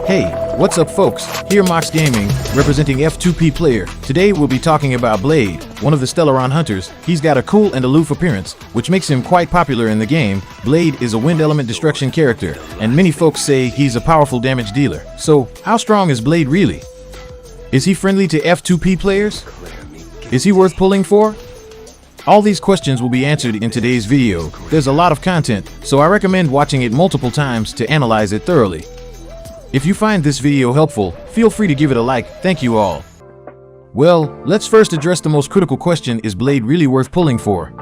Hey, what's up folks? Here Mox Gaming, representing F2P Player. Today we'll be talking about Blade, one of the Stellaron hunters. He's got a cool and aloof appearance, which makes him quite popular in the game. Blade is a wind element destruction character, and many folks say he's a powerful damage dealer. So, how strong is Blade really? Is he friendly to F2P players? Is he worth pulling for? All these questions will be answered in today's video. There's a lot of content, so I recommend watching it multiple times to analyze it thoroughly. If you find this video helpful, feel free to give it a like. Thank you all. Well, let's first address the most critical question: is Blade really worth pulling for?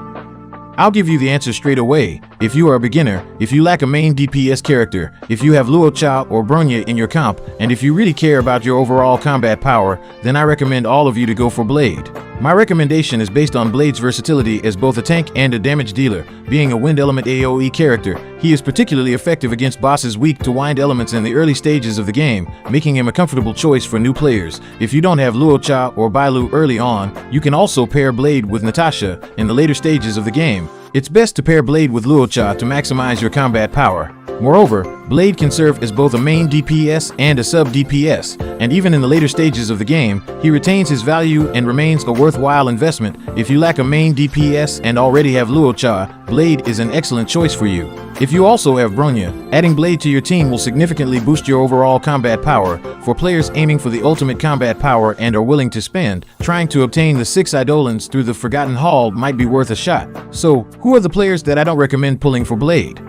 I'll give you the answer straight away. If you are a beginner, if you lack a main DPS character, if you have Luo Cha or Bronya in your comp, and if you really care about your overall combat power, then I recommend all of you to go for Blade. My recommendation is based on Blade's versatility as both a tank and a damage dealer. Being a wind element AoE character, he is particularly effective against bosses weak to wind elements in the early stages of the game, making him a comfortable choice for new players. If you don't have Luo Cha or Bailu early on, you can also pair Blade with Natasha in the later stages of the game. It's best to pair Blade with Luo Cha to maximize your combat power. Moreover, Blade can serve as both a main DPS and a sub DPS, and even in the later stages of the game, he retains his value and remains a worthwhile investment. If you lack a main DPS and already have Luo Cha, Blade is an excellent choice for you. If you also have Bronya, adding Blade to your team will significantly boost your overall combat power. For players aiming for the ultimate combat power and are willing to spend, trying to obtain the 6 Eidolons through the Forgotten Hall might be worth a shot. So, who are the players that I don't recommend pulling for Blade?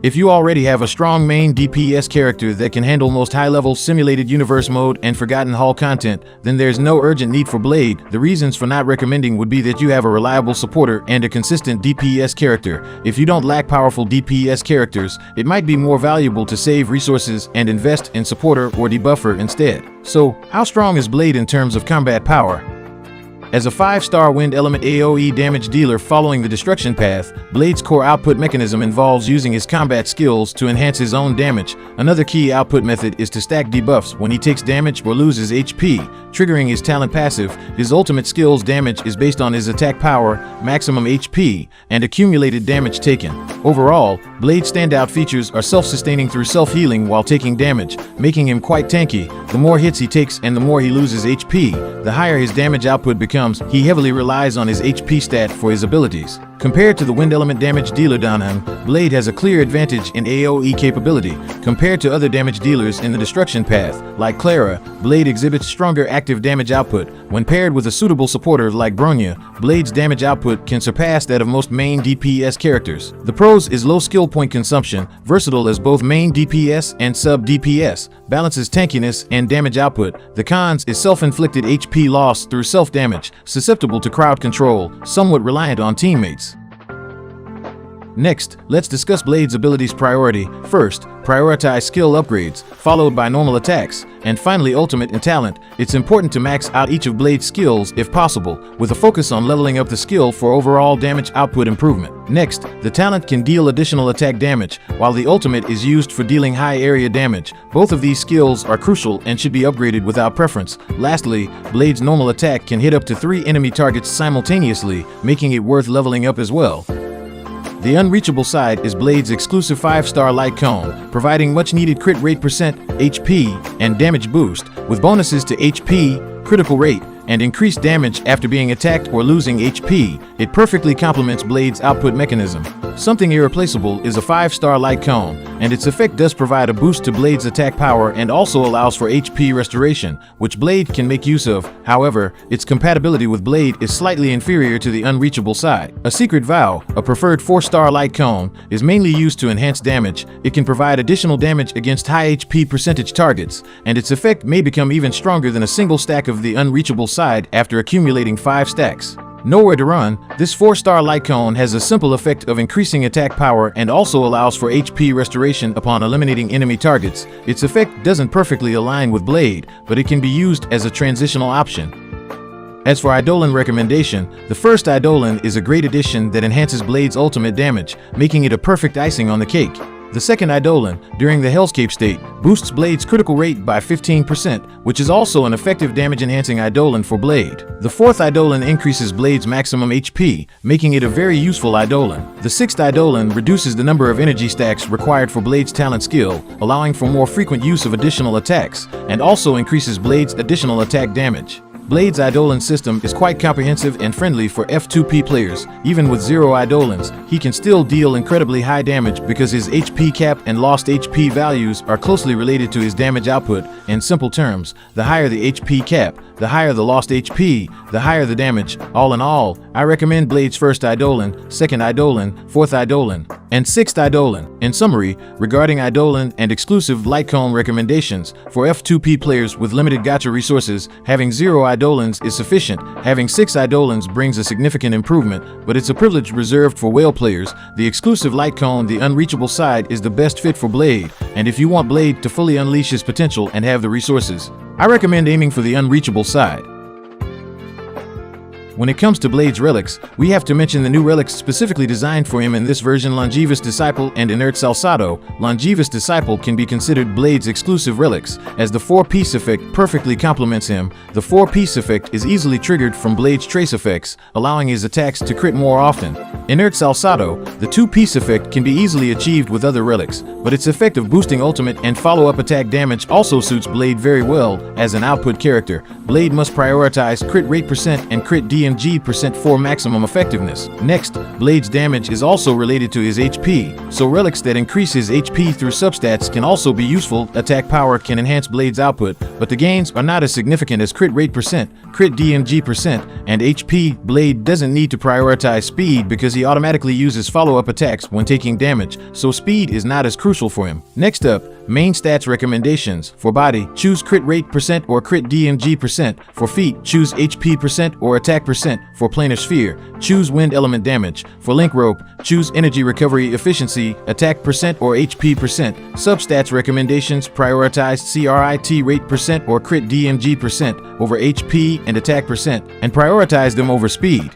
If you already have a strong main DPS character that can handle most high-level simulated universe mode and Forgotten Hall content, then there's no urgent need for Blade. The reasons for not recommending would be that you have a reliable supporter and a consistent DPS character. If you don't lack powerful DPS characters, it might be more valuable to save resources and invest in supporter or debuffer instead. So, how strong is Blade in terms of combat power? As a 5-star wind element AoE damage dealer following the destruction path, Blade's core output mechanism involves using his combat skills to enhance his own damage. Another key output method is to stack debuffs when he takes damage or loses HP, triggering his talent passive. His ultimate skill's damage is based on his attack power, maximum HP, and accumulated damage taken. Overall, Blade's standout features are self-sustaining through self-healing while taking damage, making him quite tanky. The more hits he takes and the more he loses HP, the higher his damage output becomes. He heavily relies on his HP stat for his abilities. Compared to the wind element damage dealer Danham, Blade has a clear advantage in AoE capability. Compared to other damage dealers in the destruction path, like Clara, Blade exhibits stronger active damage output. When paired with a suitable supporter like Bronya, Blade's damage output can surpass that of most main DPS characters. The pros is low skill point consumption, versatile as both main DPS and sub DPS, balances tankiness and damage output. The cons is self-inflicted HP loss through self-damage, susceptible to crowd control, somewhat reliant on teammates. Next, let's discuss Blade's abilities priority. First, prioritize skill upgrades, followed by normal attacks, and finally ultimate and talent. It's important to max out each of Blade's skills if possible, with a focus on leveling up the skill for overall damage output improvement. Next, the talent can deal additional attack damage, while the ultimate is used for dealing high area damage. Both of these skills are crucial and should be upgraded without preference. Lastly, Blade's normal attack can hit up to 3 enemy targets simultaneously, making it worth leveling up as well. The unreachable side is Blade's exclusive 5-star light cone, providing much-needed crit rate %, HP, and damage boost, with bonuses to HP, critical rate, and increased damage after being attacked or losing HP. It perfectly complements Blade's output mechanism. Something irreplaceable is a 5-star light cone, and its effect does provide a boost to Blade's attack power and also allows for HP restoration, which Blade can make use of. However, its compatibility with Blade is slightly inferior to the unreachable side. A secret vow, a preferred 4-star light cone, is mainly used to enhance damage. It can provide additional damage against high HP percentage targets, and its effect may become even stronger than a single stack of the unreachable side after accumulating 5 stacks. Nowhere to run, this 4-star light cone has a simple effect of increasing attack power and also allows for HP restoration upon eliminating enemy targets. Its effect doesn't perfectly align with Blade, but it can be used as a transitional option. As for Eidolon recommendation, the first Eidolon is a great addition that enhances Blade's ultimate damage, making it a perfect icing on the cake. The second Eidolon, during the Hellscape state, boosts Blade's critical rate by 15%, which is also an effective damage-enhancing Eidolon for Blade. The fourth Eidolon increases Blade's maximum HP, making it a very useful Eidolon. The sixth Eidolon reduces the number of energy stacks required for Blade's talent skill, allowing for more frequent use of additional attacks, and also increases Blade's additional attack damage. Blade's Eidolon system is quite comprehensive and friendly for F2P players. Even with 0 Eidolons, he can still deal incredibly high damage because his HP cap and lost HP values are closely related to his damage output. In simple terms, the higher the HP cap, the higher the lost HP, the higher the damage. All in all, I recommend Blade's first Eidolon, second Eidolon, fourth Eidolon, and sixth Eidolon. In summary, regarding Eidolon and exclusive light cone recommendations, for F2P players with limited gacha resources, having 0 Eidolons is sufficient. Having 6 Eidolons brings a significant improvement, but it's a privilege reserved for whale players. The exclusive light cone, the unreachable side, is the best fit for Blade, and if you want Blade to fully unleash his potential and have the resources, I recommend aiming for the unreachable side. When it comes to Blade's relics, we have to mention the new relics specifically designed for him in this version: Longevous Disciple and Inert Salsado. Longevous Disciple can be considered Blade's exclusive relics, as the 4-piece effect perfectly complements him. The 4-piece effect is easily triggered from Blade's trace effects, allowing his attacks to crit more often. Inert Salsado, the 2-piece effect, can be easily achieved with other relics, but its effect of boosting ultimate and follow-up attack damage also suits Blade very well. As an output character, Blade must prioritize crit rate percent and crit DMG percent for maximum effectiveness. Next, Blade's damage is also related to his HP, so relics that increase his HP through substats can also be useful. Attack power can enhance Blade's output, but the gains are not as significant as crit rate percent, crit DMG percent, and HP. Blade doesn't need to prioritize speed because he automatically uses follow-up attacks when taking damage, so speed is not as crucial for him. Next up, main stats recommendations. For body, choose crit rate percent or crit DMG percent. For feet, choose HP percent or attack percent. For planar sphere, choose wind element damage. For link rope, choose energy recovery efficiency, attack percent or HP percent. Substats recommendations: prioritize crit rate percent or crit DMG percent over HP and attack percent, and prioritize them over speed.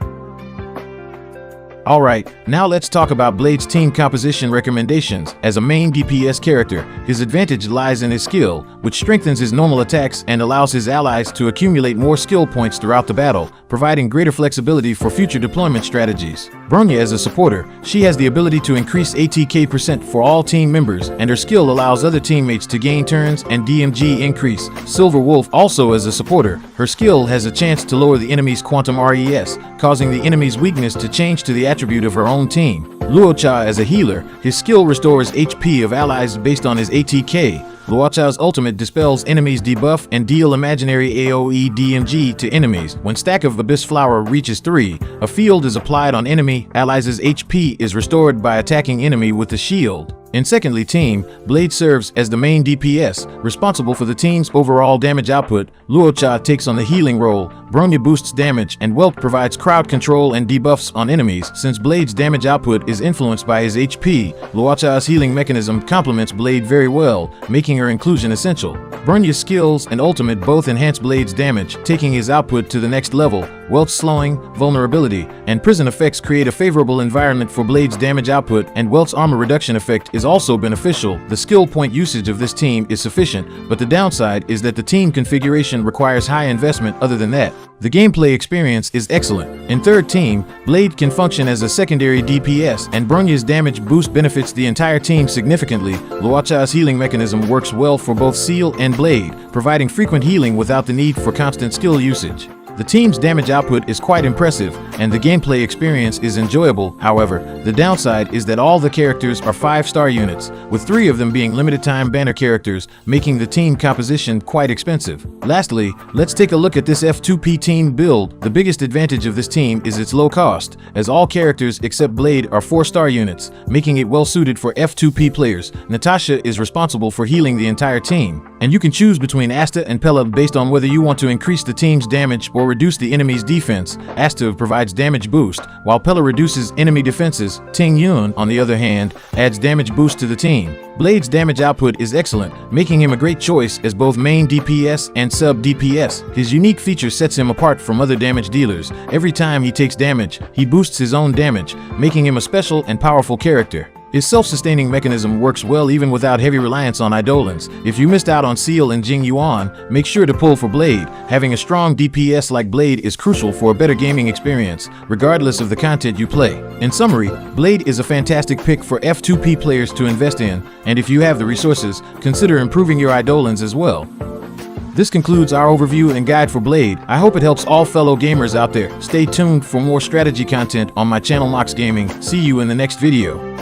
Alright, now let's talk about Blade's team composition recommendations. As a main DPS character, his advantage lies in his skill, which strengthens his normal attacks and allows his allies to accumulate more skill points throughout the battle, providing greater flexibility for future deployment strategies. Bronya, as a supporter, she has the ability to increase ATK percent for all team members, and her skill allows other teammates to gain turns and DMG increase. Silver Wolf, also as a supporter, her skill has a chance to lower the enemy's quantum RES, causing the enemy's weakness to change to the attribute of her own team. Luocha, as a healer, his skill restores HP of allies based on his ATK. Luocha's ultimate dispels enemies' debuff and deal imaginary AoE DMG to enemies. When Stack of Abyss Flower reaches 3, a field is applied on enemy allies' HP is restored by attacking enemy with the shield. In secondly team, Blade serves as the main DPS, responsible for the team's overall damage output. Luocha takes on the healing role, Bronya boosts damage, and Whelp provides crowd control and debuffs on enemies. Since Blade's damage output is influenced by his HP, Luocha's healing mechanism complements Blade very well, making her inclusion essential. Bronya's skills and ultimate both enhance Blade's damage, taking his output to the next level. Whelp's slowing, vulnerability, and prison effects create a favorable environment for Blade's damage output, and Whelp's armor reduction effect is also beneficial. The skill point usage of this team is sufficient, but the downside is that the team configuration requires high investment. Other than that, the gameplay experience is excellent. In third team, Blade can function as a secondary DPS, and Bronya's damage boost benefits the entire team significantly. Luocha's healing mechanism works well for both Seal and Blade, providing frequent healing without the need for constant skill usage. The team's damage output is quite impressive, and the gameplay experience is enjoyable. However, the downside is that all the characters are 5-star units, with 3 of them being limited-time banner characters, making the team composition quite expensive. Lastly, let's take a look at this F2P team build. The biggest advantage of this team is its low cost, as all characters except Blade are 4-star units, making it well-suited for F2P players. Natasha is responsible for healing the entire team, and you can choose between Asta and Pella based on whether you want to increase the team's damage or reduce the enemy's defense. Asta provides damage boost, while Pella reduces enemy defenses. Ting Yun, on the other hand, adds damage boost to the team. Blade's damage output is excellent, making him a great choice as both main DPS and sub DPS. His unique feature sets him apart from other damage dealers. Every time he takes damage, he boosts his own damage, making him a special and powerful character. Its self-sustaining mechanism works well even without heavy reliance on Eidolons. If you missed out on Seal and Jing Yuan, make sure to pull for Blade. Having a strong DPS like Blade is crucial for a better gaming experience, regardless of the content you play. In summary, Blade is a fantastic pick for F2P players to invest in, and if you have the resources, consider improving your Eidolons as well. This concludes our overview and guide for Blade. I hope it helps all fellow gamers out there. Stay tuned for more strategy content on my channel Mox Gaming. See you in the next video.